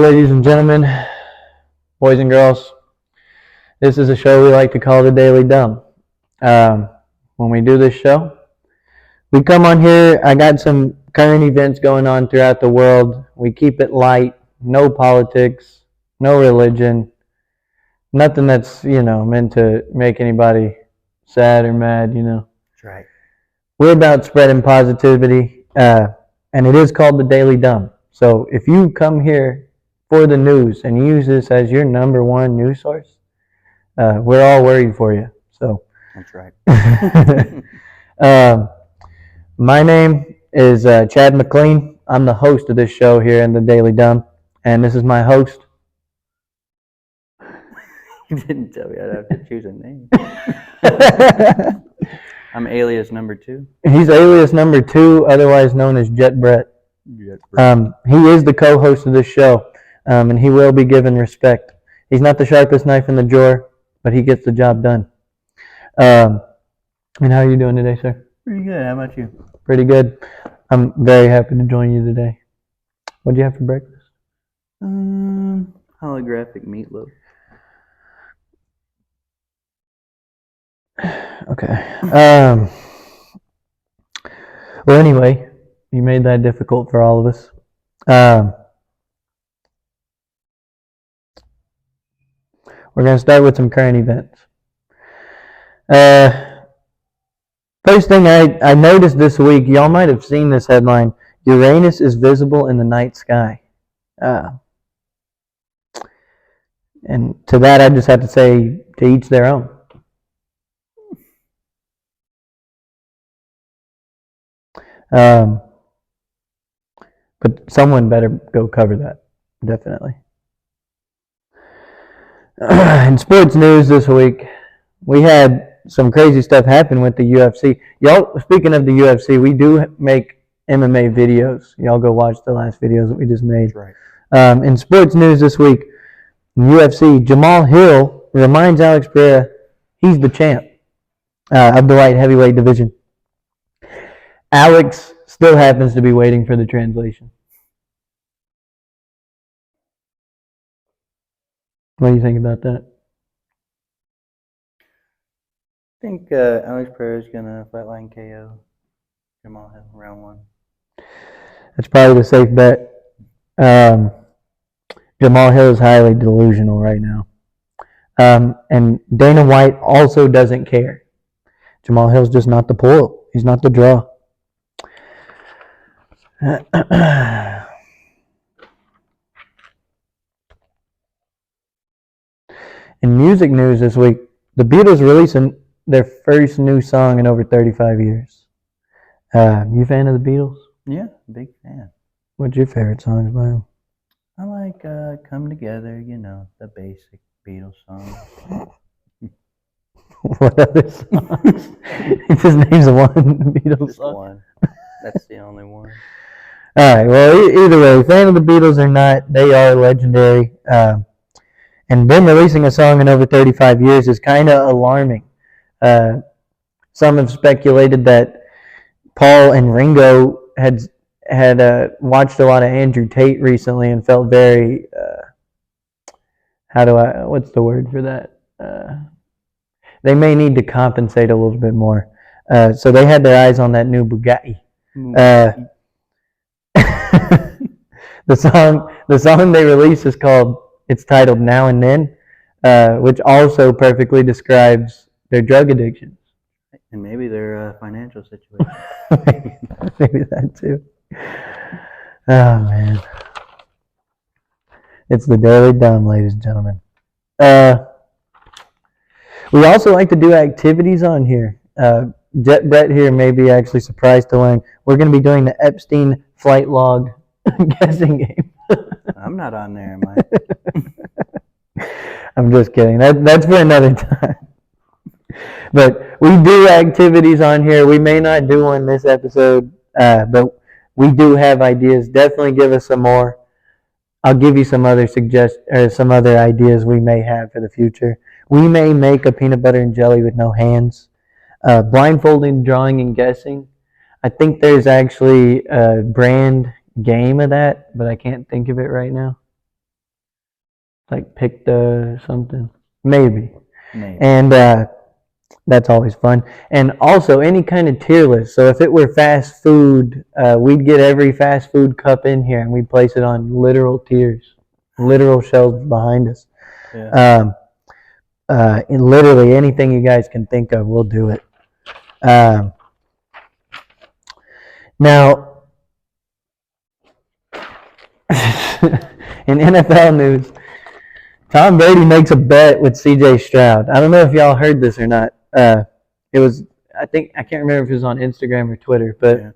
Ladies and gentlemen, boys and girls, this is a show we like to call the Daily Dumb. When we do this show, we come on here. I got some current events going on throughout the world. We keep it light, no politics, no religion, nothing that's, meant to make anybody sad or mad, That's right. We're about spreading positivity, and it is called the Daily Dumb. So if you come here for the news and use this as your number one news source, we're all worried for you. So that's right. My name is Chad McClean. I'm the host of this show here in the Daily Dumb, and this is my host. You didn't tell me I'd have to choose a name. I'm alias number 2. He's alias number 2, otherwise known as Jet Brett. He is the co-host of this show. And he will be given respect. He's not the sharpest knife in the drawer, but he gets the job done. And how are you doing today, sir? Pretty good. How about you? Pretty good. I'm very happy to join you today. What did you have for breakfast? Holographic meatloaf. Okay. Well, anyway, you made that difficult for all of us. We're going to start with some current events. First thing I noticed this week, y'all might have seen this headline, Uranus is visible in the night sky. And to that I just have to say, to each their own. But someone better go cover that, definitely. In sports news this week, we had some crazy stuff happen with the UFC. Y'all, speaking of the UFC, we do make MMA videos. Y'all go watch the last videos that we just made. Right. In sports news this week, in UFC, Jamal Hill reminds Alex Pereira he's the champ of the light heavyweight division. Alex still happens to be waiting for the translation. What do you think about that? I think Alex Pereira is going to flatline KO Jamal Hill round 1. That's probably the safe bet. Jamal Hill is highly delusional right now. And Dana White also doesn't care. Jamal Hill's just not the pull. He's not the draw. In music news this week, the Beatles releasing their first new song in over 35 years. You a fan of the Beatles? Yeah, big fan. What's your favorite songs by them? I like Come Together, the basic Beatles songs. What other songs? He just names one Beatles Just song. one. That's the only one. Alright, well, either way, fan of the Beatles or not, they are legendary. And them releasing a song in over 35 years is kind of alarming. Some have speculated that Paul and Ringo had watched a lot of Andrew Tate recently and felt very, what's the word for that? They may need to compensate a little bit more. So they had their eyes on that new Bugatti. The song they released is it's titled Now and Then, which also perfectly describes their drug addictions. And maybe their financial situation. Maybe that too. Oh, man. It's the Daily Dumb, ladies and gentlemen. We also like to do activities on here. Jet Brett here may be actually surprised to learn we're going to be doing the Epstein flight log guessing game. I'm not on there, am I? I'm just kidding. That's for another time. But we do activities on here. We may not do one this episode, but we do have ideas. Definitely give us some more. I'll give you some other some other ideas we may have for the future. We may make a peanut butter and jelly with no hands. Blindfolding, drawing, and guessing. I think there's actually a brand game of that, but I can't think of it right now. like Picta something, maybe. Maybe. And that's always fun. And also any kind of tier list. So if it were fast food, we'd get every fast food cup in here and we'd place it on literal tiers, literal shelves behind us. Yeah. And literally anything you guys can think of, we'll do it. Now, in NFL news, Tom Brady makes a bet with C.J. Stroud. I don't know if y'all heard this or not. It was, I can't remember if it was on Instagram or Twitter, but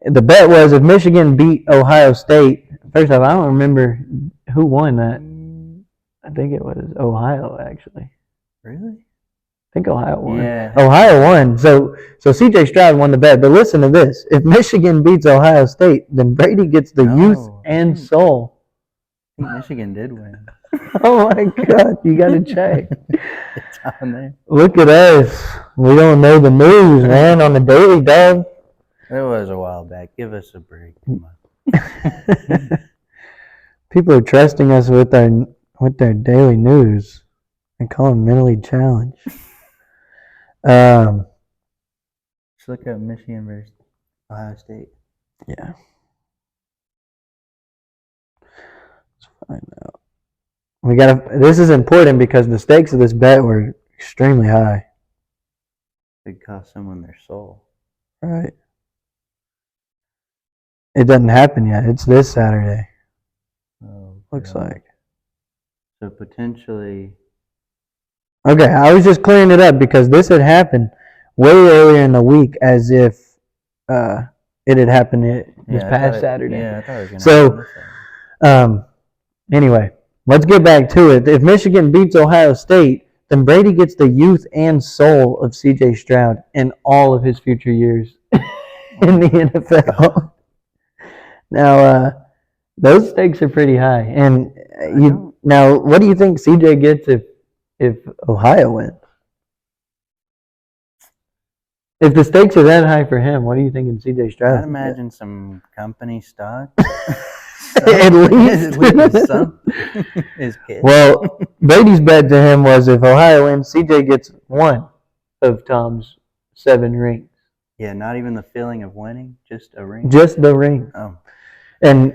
the bet was if Michigan beat Ohio State. First off, I don't remember who won that. I think it was Ohio, actually. Really? I think Ohio won. Yeah. Ohio won. So C.J. Stroud won the bet. But listen to this. If Michigan beats Ohio State, then Brady gets the youth and soul. I think Michigan did win. Oh, my God. You got to check. It's on there. Look at us. We don't know the news, man, on the daily, dog. It was a while back. Give us a break. Come on. People are trusting us with their daily news. I call them mentally challenged. Just look up Michigan versus Ohio State. Yeah. Let's find out. This is important because the stakes of this bet were extremely high. Could cost someone their soul. Right. It doesn't happen yet. It's this Saturday. Oh, looks like. So potentially. Okay, I was just clearing it up because this had happened way earlier in the week, as if it had happened this past Saturday. Yeah, I thought it was going to happen. Anyway, let's get back to it. If Michigan beats Ohio State, then Brady gets the youth and soul of C.J. Stroud in all of his future years in the NFL. Now, those stakes are pretty high. And now, what do you think C.J. gets if Ohio wins? If the stakes are that high for him, what do you think in C.J. Stroud? I'd imagine some company stock. At least some. His kid. Well, Brady's bet to him was if Ohio wins, C.J. gets one of Tom's 7 rings. Yeah, not even the feeling of winning, just a ring. Just the ring. Oh. And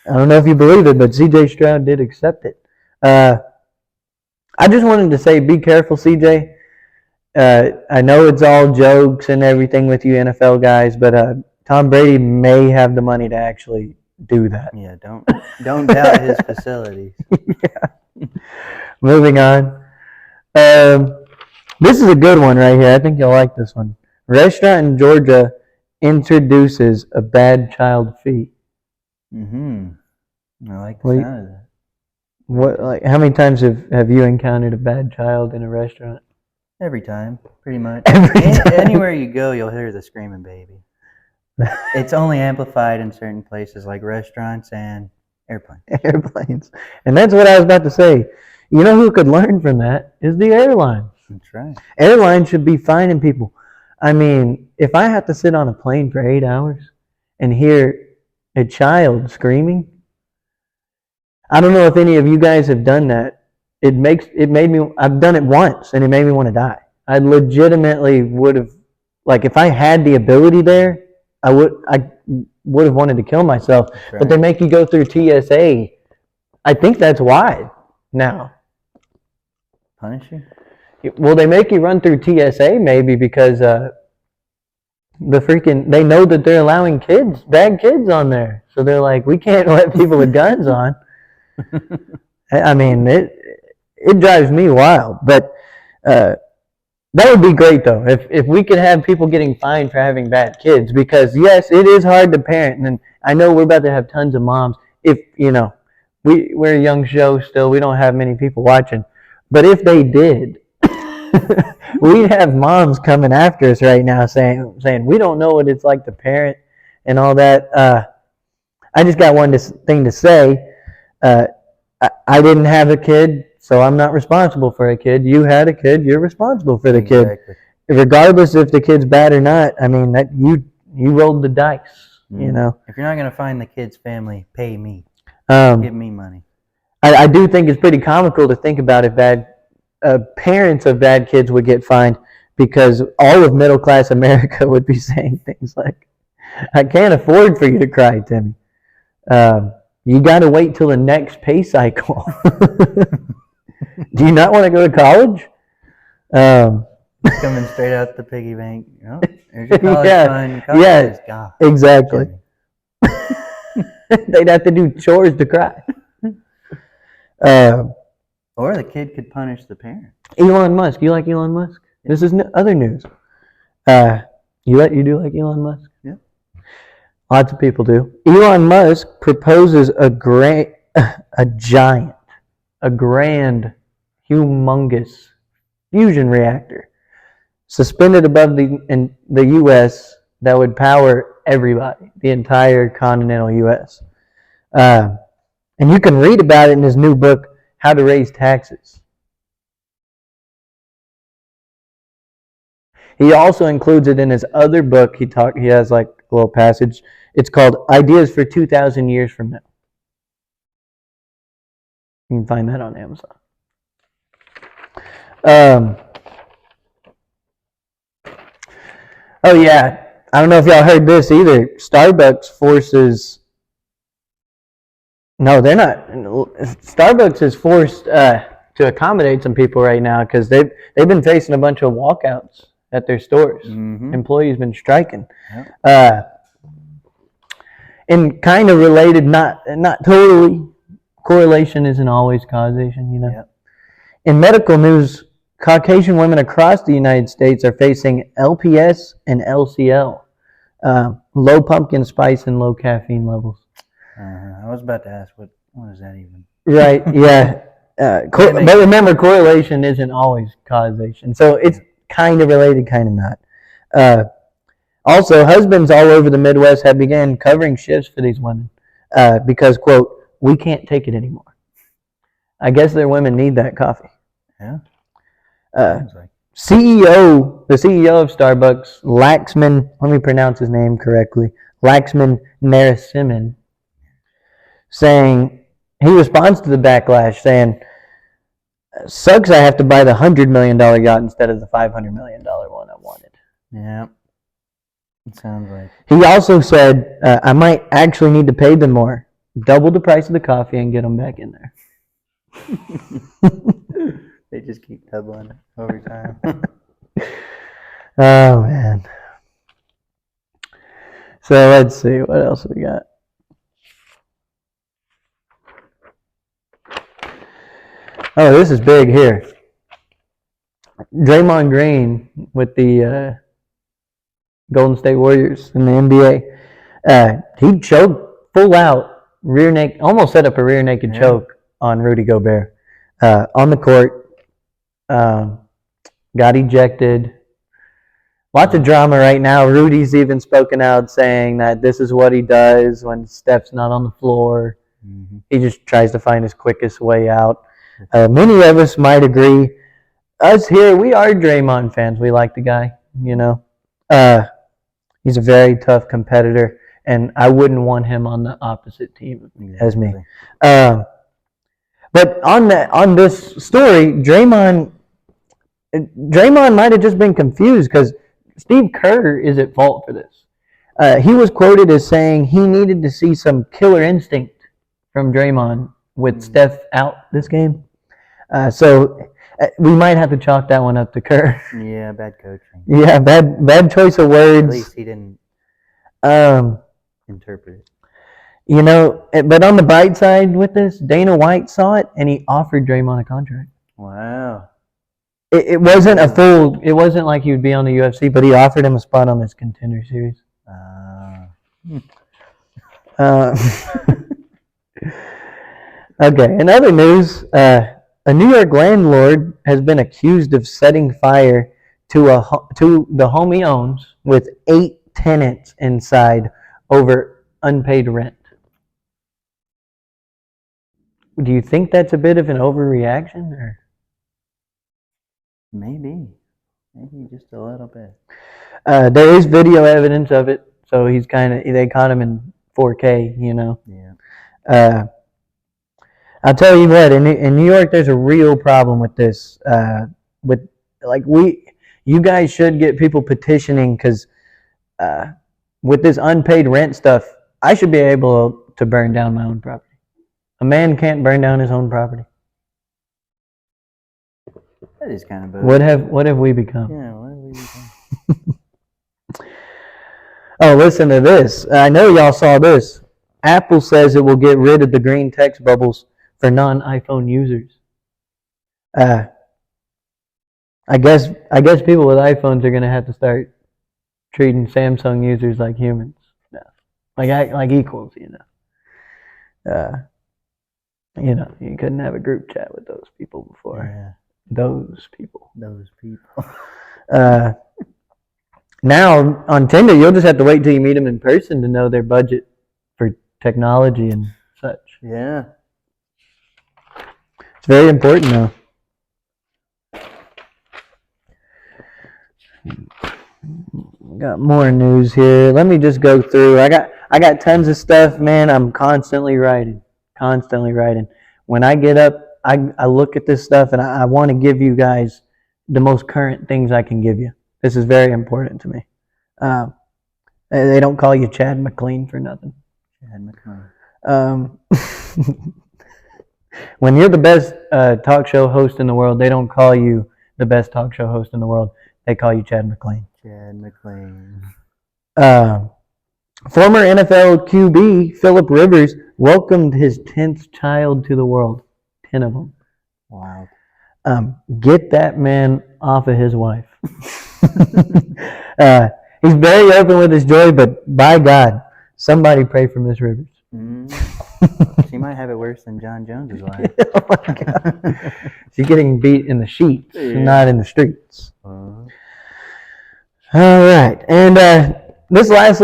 I don't know if you believe it, but C.J. Stroud did accept it. I just wanted to say, be careful, C.J. I know it's all jokes and everything with you NFL guys, but Tom Brady may have the money to actually do that. Yeah, don't doubt his facilities. Yeah. Moving on. This is a good one right here. I think you'll like this one. Restaurant in Georgia introduces a bad child fee. Mm-hmm. I like the sound of that. What? How many times have you encountered a bad child in a restaurant? Every time, pretty much. Every time. Anywhere you go, you'll hear the screaming baby. It's only amplified in certain places like restaurants and airplanes. Airplanes. And that's what I was about to say. You know who could learn from that is the airlines. That's right. Airlines should be fining people. I mean, if I have to sit on a plane for 8 hours and hear a child screaming, I don't know if any of you guys have done that. I've done it once and it made me want to die. I legitimately would have, if I had the ability there, I would have wanted to kill myself. Right. But they make you go through TSA. I think that's why now. Punish you? Well, they make you run through TSA maybe because they know that they're allowing bad kids on there. So they're like, we can't let people with guns on. I mean, it drives me wild. But that would be great, though, if we could have people getting fined for having bad kids. Because, yes, it is hard to parent. And I know we're about to have tons of moms. If, we're a young show still. We don't have many people watching. But if they did, we'd have moms coming after us right now saying we don't know what it's like to parent and all that. I just got one thing to say. I didn't have a kid, so I'm not responsible for a kid. You had a kid, you're responsible for the kid. Regardless if the kid's bad or not, I mean, that you rolled the dice, If you're not going to find the kid's family, pay me. Give me money. I do think it's pretty comical to think about if parents of bad kids would get fined, because all of middle class America would be saying things like, "I can't afford for you to cry, Timmy. You got to wait till the next pay cycle. Do you not want to go to college?" Coming straight out the piggy bank. Oh, there's your college Yeah, fund. yeah, God, exactly. Timmy. They'd have to do chores to cry. Or the kid could punish the parent. Elon Musk. You like Elon Musk? Yeah. This is other news. You do like Elon Musk? Yeah. Lots of people do. Elon Musk proposes a giant, humongous fusion reactor suspended above the U.S. that would power everybody, the entire continental U.S. And you can read about it in his new book, How to Raise Taxes. He also includes it in his other book. He has like a little passage. It's called Ideas for 2,000 Years from Now. You can find that on Amazon. Oh yeah, I don't know if y'all heard this either. Starbucks forces. No, they're not. Starbucks is forced to accommodate some people right now because they've been facing a bunch of walkouts at their stores. Mm-hmm. Employees been striking. Yep. And kind of related, not totally. Correlation isn't always causation, you know. Yep. In medical news, Caucasian women across the United States are facing LPS and LCL, low pumpkin spice and low caffeine levels. I was about to ask, what is that even? Right, yeah. But remember, correlation isn't always causation. So it's kind of related, kind of not. Also, husbands all over the Midwest have begun covering shifts for these women because, quote, "we can't take it anymore." I guess their women need that coffee. Yeah. The CEO of Starbucks, Laxman, let me pronounce his name correctly, Laxman Narasimhan, saying, he responds to the backlash saying, "Sucks I have to buy the $100 million yacht instead of the $500 million one I wanted." Yeah. It sounds like. He also said, "I might actually need to pay them more. Double the price of the coffee and get them back in there." They just keep doubling it over time. Oh, man. So let's see. What else we got? Oh, this is big here. Draymond Green with the Golden State Warriors in the NBA. He choked full out, rear naked, almost set up a rear naked choke on Rudy Gobert on the court. Got ejected. Lots of drama right now. Rudy's even spoken out saying that this is what he does when Steph's not on the floor. Mm-hmm. He just tries to find his quickest way out. Many of us might agree. Us here, we are Draymond fans. We like the guy, you know. He's a very tough competitor, and I wouldn't want him on the opposite team as me. But on this story, Draymond might have just been confused because Steve Kerr is at fault for this. He was quoted as saying he needed to see some killer instinct from Draymond with Steph out this game. So we might have to chalk that one up to Kerr. Yeah, bad coaching. Yeah, bad choice of words. At least he didn't interpret it. You know, but on the bright side with this, Dana White saw it and he offered Draymond a contract. Wow. It wasn't a full. It wasn't like he would be on the UFC, but he offered him a spot on this Contender Series. Okay. In other news, a New York landlord has been accused of setting fire to the home he owns with 8 tenants inside over unpaid rent. Do you think that's a bit of an overreaction, or? Maybe just a little bit. There is video evidence of it, so they caught him in 4K, you know. Yeah. I'll tell you what. In New York, there's a real problem with this. With like you guys should get people petitioning because with this unpaid rent stuff, I should be able to burn down my own property. A man can't burn down his own property. That is kind of bad. What have we become? Yeah, what have we become? Oh, listen to this. I know y'all saw this. Apple says it will get rid of the green text bubbles for non-iPhone users. I guess people with iPhones are gonna have to start treating Samsung users like humans now, like equals. You couldn't have a group chat with those people before. Yeah. Those people. Now on Tinder, you'll just have to wait till you meet them in person to know their budget for technology and such. Yeah. It's very important now. Got more news here. Let me just go through. I got tons of stuff, man. I'm constantly writing. When I get up, I look at this stuff and I want to give you guys the most current things I can give you. This is very important to me. They don't call you Chad McClean for nothing. Chad McClean. When you're the best talk show host in the world, they don't call you the best talk show host in the world. They call you Chad McClean. Chad McClean. Former NFL QB Phillip Rivers welcomed his 10th child to the world. 10 of them. Wow. Get that man off of his wife. He's very open with his joy, but by God, somebody pray for Miss Rivers. She might have it worse than John Jones's wife. Oh my God. She's getting beat in the sheets, not in the streets. All right, and this is the last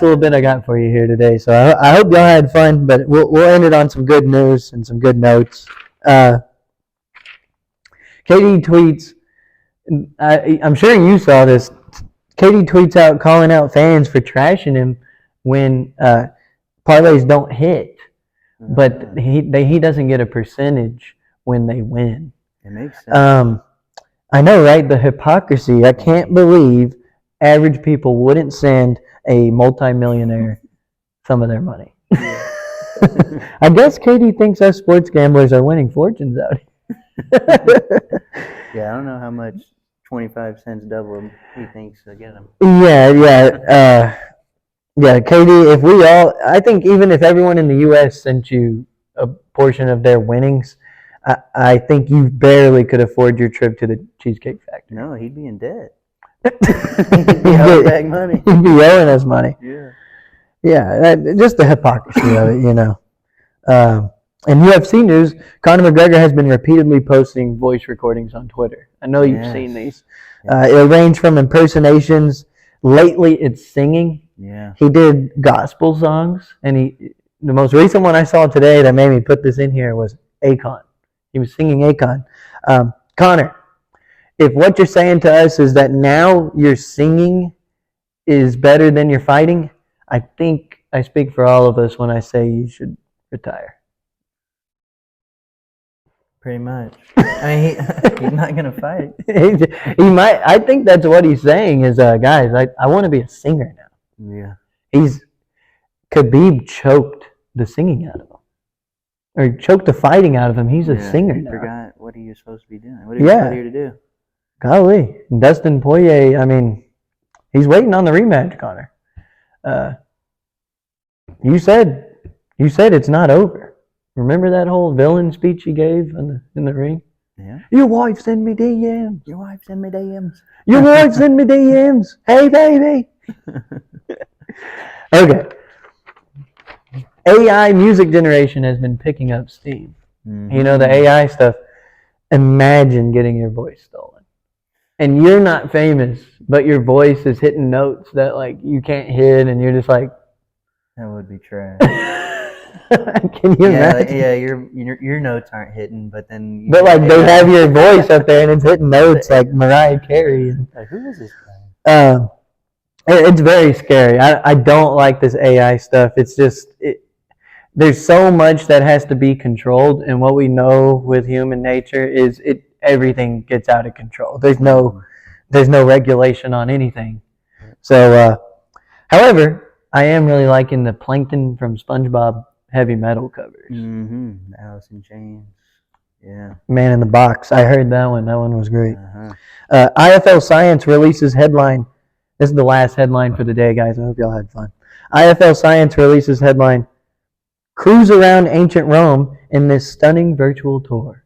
little bit I got for you here today. So I hope y'all had fun, but we'll end it on some good news and some good notes. KD tweets. I'm sure you saw this. KD tweets out calling out fans for trashing him when parlays don't hit, but he doesn't get a percentage when they win. It makes sense. I know, right? The hypocrisy. I can't believe average people wouldn't send a multimillionaire some of their money. I guess KD thinks us sports gamblers are winning fortunes out here. Yeah, I don't know how much 25 cents double he thinks to get them. Yeah, KD, I think even if everyone in the U.S. sent you a portion of their winnings, I think you barely could afford your trip to the Cheesecake Factory. No, he'd be in debt. He'd be owing back money. He'd be owing us money. Yeah. Yeah, just the hypocrisy of it, In UFC news, Conor McGregor has been repeatedly posting voice recordings on Twitter. I know you've seen these. It'll range from impersonations. Lately, it's singing. Yeah. He did gospel songs, and the most recent one I saw today that made me put this in here was Akon. He was singing Akon. Conor, if what you're saying to us is that now your singing is better than your fighting, I think I speak for all of us when I say you should retire. Pretty much. I mean, he's not gonna fight. He might. I think that's what he's saying is, guys, I want to be a singer now. Yeah. Khabib choked the singing out of him, or choked the fighting out of him. He's a singer now. Forgot what are you supposed to be doing? What are you here to do? Golly, Dustin Poirier. I mean, he's waiting on the rematch, Conor. You said it's not over. Remember that whole villain speech he gave in the ring? Yeah. Your wife send me DMs. Your wife send me DMs. Your wife send me DMs. Hey, baby. Okay. AI music generation has been picking up steam. Mm-hmm. You know, the AI stuff. Imagine getting your voice stolen. And you're not famous, but your voice is hitting notes that like you can't hit, and you're just like, that would be trash. Can you imagine? Your notes aren't hitting, but then they have your voice up there and it's hitting notes like Mariah Carey. Like, who is this guy? It's very scary. I don't like this AI stuff. It's just there's so much that has to be controlled, and what we know with human nature is everything gets out of control. There's no regulation on anything. So, however, I am really liking the Plankton from SpongeBob heavy metal covers. Mm-hmm. Alice in Chains. Yeah. Man in the Box. I heard that one. That one was great. Uh-huh. IFL Science releases headline. This is the last headline for the day, guys. I hope y'all had fun. IFL Science releases headline. Cruise around ancient Rome in this stunning virtual tour.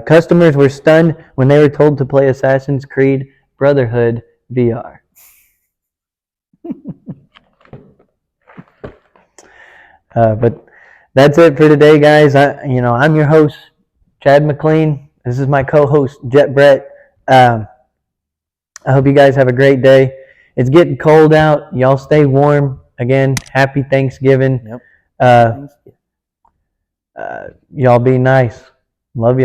Customers were stunned when they were told to play Assassin's Creed Brotherhood VR. But that's it for today, guys. I'm your host, Chad McClean. This is my co-host, Jet Brett. I hope you guys have a great day. It's getting cold out. Y'all stay warm. Again, happy Thanksgiving. Yep. Y'all be nice. Love y'all.